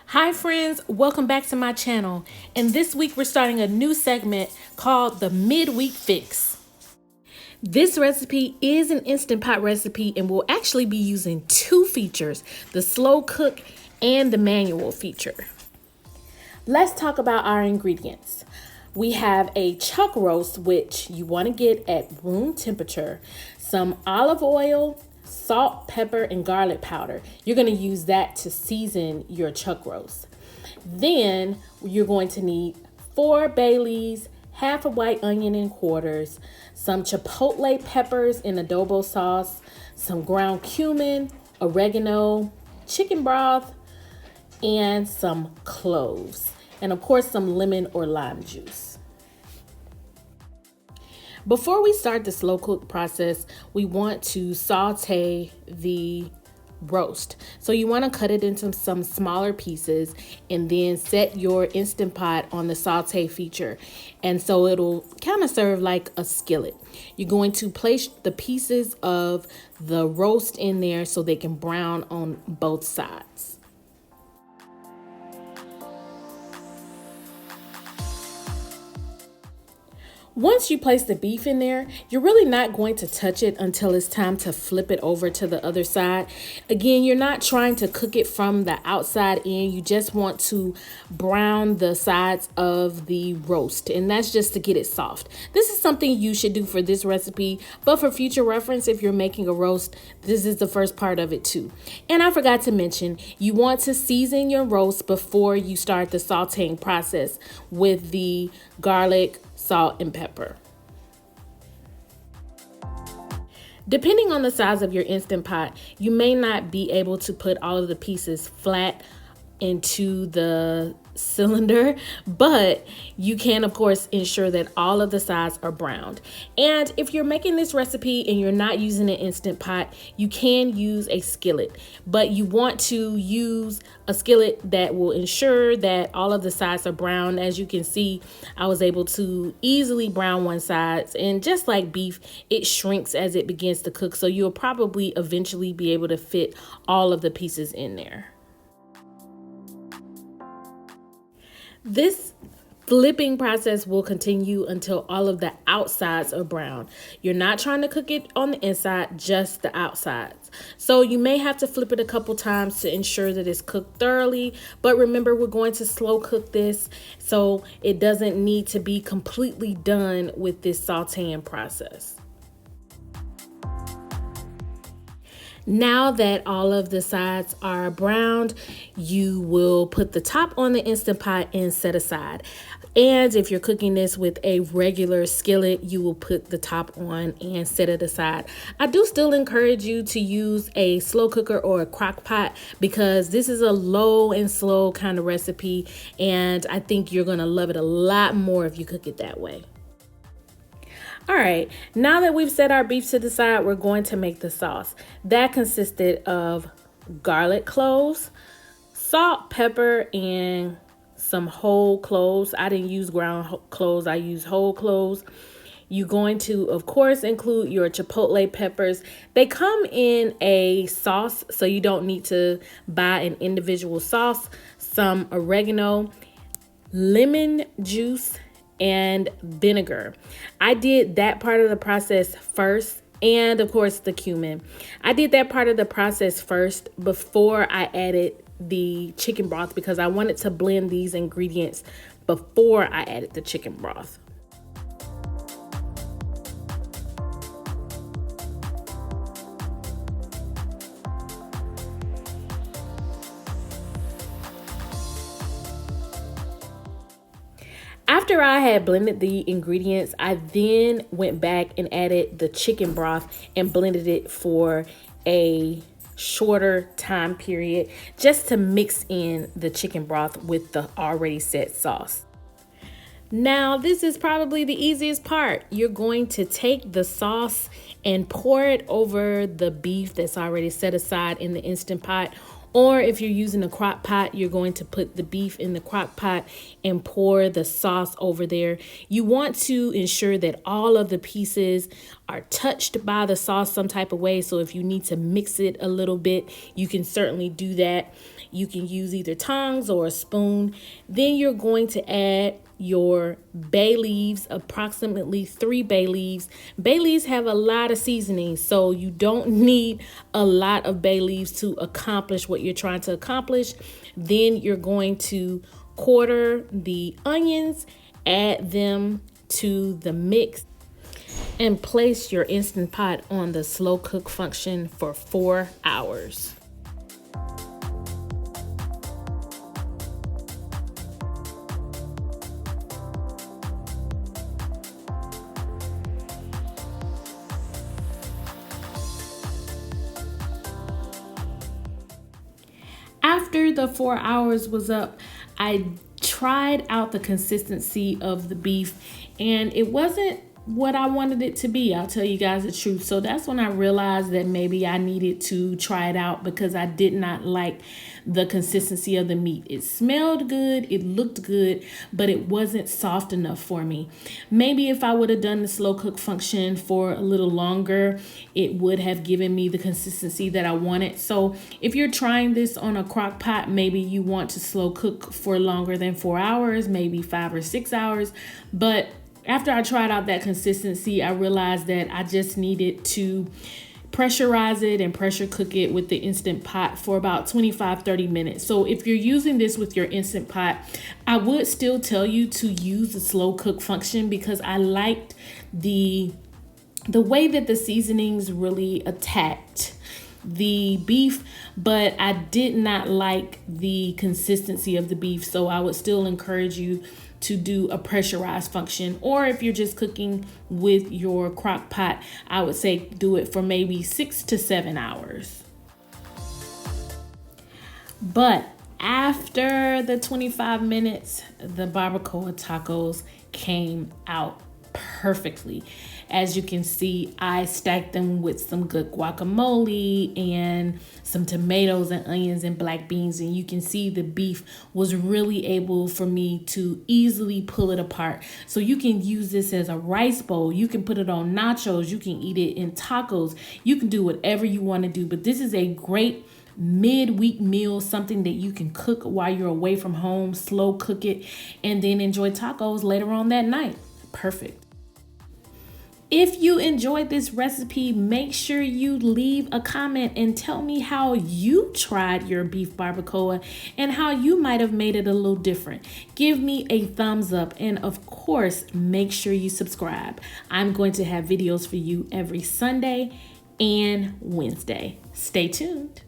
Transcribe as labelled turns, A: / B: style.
A: Hi friends, welcome back to my channel. And this week we're starting a new segment called the Midweek Fix. This recipe is an Instant Pot recipe and we'll actually be using two features, the slow cook and the manual feature. Let's talk about our ingredients. We have a chuck roast, which you want to get at room temperature, some olive oil, salt, pepper, and garlic powder. You're going to use that to season your chuck roast. Then you're going to need 4 bay leaves, half a white onion in quarters, some chipotle peppers in adobo sauce, some ground cumin, oregano, chicken broth, and some cloves. And of course, some lemon or lime juice. Before we start the slow cook process, we want to saute the roast. So you want to cut it into some smaller pieces and then set your Instant Pot on the saute feature. And so it'll kind of serve like a skillet. You're going to place the pieces of the roast in there so they can brown on both sides. Once you place the beef in there, you're really not going to touch it until it's time to flip it over to the other side. Again, you're not trying to cook it from the outside in. You just want to brown the sides of the roast, and that's just to get it soft. This is something you should do for this recipe, but for future reference, if you're making a roast, this is the first part of it too. And I forgot to mention, you want to season your roast before you start the sauteing process with the garlic, salt, and pepper. Depending on the size of your Instant Pot, you may not be able to put all of the pieces flat into the cylinder, but you can of course ensure that all of the sides are browned. And if you're making this recipe and you're not using an Instant Pot, you can use a skillet, but you want to use a skillet that will ensure that all of the sides are brown. As you can see, I was able to easily brown one side, and just like beef, it shrinks as it begins to cook, so you'll probably eventually be able to fit all of the pieces in there. This flipping process will continue until all of the outsides are brown. You're not trying to cook it on the inside, just the outsides. So you may have to flip it a couple times to ensure that it's cooked thoroughly. But remember, we're going to slow cook this, so it doesn't need to be completely done with this sauteing process. Now that all of the sides are browned, you will put the top on the Instant Pot and set aside. And if you're cooking this with a regular skillet, you will put the top on and set it aside. I do still encourage you to use a slow cooker or a crock pot, because this is a low and slow kind of recipe, and I think you're gonna love it a lot more if you cook it that way. All right, now that we've set our beef to the side, we're going to make the sauce. That consisted of garlic cloves, salt, pepper, and some whole cloves. I didn't use ground cloves, I used whole cloves. You're going to, of course, include your chipotle peppers. They come in a sauce, so you don't need to buy an individual sauce. Some oregano, lemon juice, and vinegar. I did that part of the process first, and of course the cumin. I did that part of the process first before I added the chicken broth, because I wanted to blend these ingredients before I added the chicken broth. After I had blended the ingredients, I then went back and added the chicken broth and blended it for a shorter time period, just to mix in the chicken broth with the already set sauce. Now, this is probably the easiest part. You're going to take the sauce and pour it over the beef that's already set aside in the Instant Pot. Or if you're using a crock pot, you're going to put the beef in the crock pot and pour the sauce over there. You want to ensure that all of the pieces are touched by the sauce some type of way. So if you need to mix it a little bit, you can certainly do that. You can use either tongs or a spoon. Then you're going to add your bay leaves, approximately 3 bay leaves. Bay leaves have a lot of seasoning, so you don't need a lot of bay leaves to accomplish what you're trying to accomplish. Then you're going to quarter the onions, add them to the mix, and place your Instant Pot on the slow cook function for 4 hours. After the 4 hours was up, I tried out the consistency of the beef, and it wasn't what I wanted it to be. I'll tell you guys the truth. So that's when I realized that maybe I needed to try it out, because I did not like the consistency of the meat. It smelled good, it looked good, but it wasn't soft enough for me. Maybe if I would have done the slow cook function for a little longer, it would have given me the consistency that I wanted. So if you're trying this on a crock pot, maybe you want to slow cook for longer than 4 hours, maybe 5 or 6 hours. But after I tried out that consistency, I realized that I just needed to pressurize it and pressure cook it with the Instant Pot for about 25-30 minutes. So if you're using this with your Instant Pot, I would still tell you to use the slow cook function, because I liked the way that the seasonings really attacked the beef, but I did not like the consistency of the beef. So I would still encourage you to do a pressurized function, or if you're just cooking with your crock pot, I would say do it for maybe 6 to 7 hours. But after the 25 minutes, the barbacoa tacos came out perfectly. As you can see, I stacked them with some good guacamole and some tomatoes and onions and black beans, and you can see the beef was really able for me to easily pull it apart. So you can use this as a rice bowl, you can put it on nachos, you can eat it in tacos, you can do whatever you want to do. But this is a great midweek meal, something that you can cook while you're away from home, slow cook it, and then enjoy tacos later on that night. Perfect. If you enjoyed this recipe, make sure you leave a comment and tell me how you tried your beef barbacoa and how you might have made it a little different. Give me a thumbs up, and of course, make sure you subscribe. I'm going to have videos for you every Sunday and Wednesday. Stay tuned.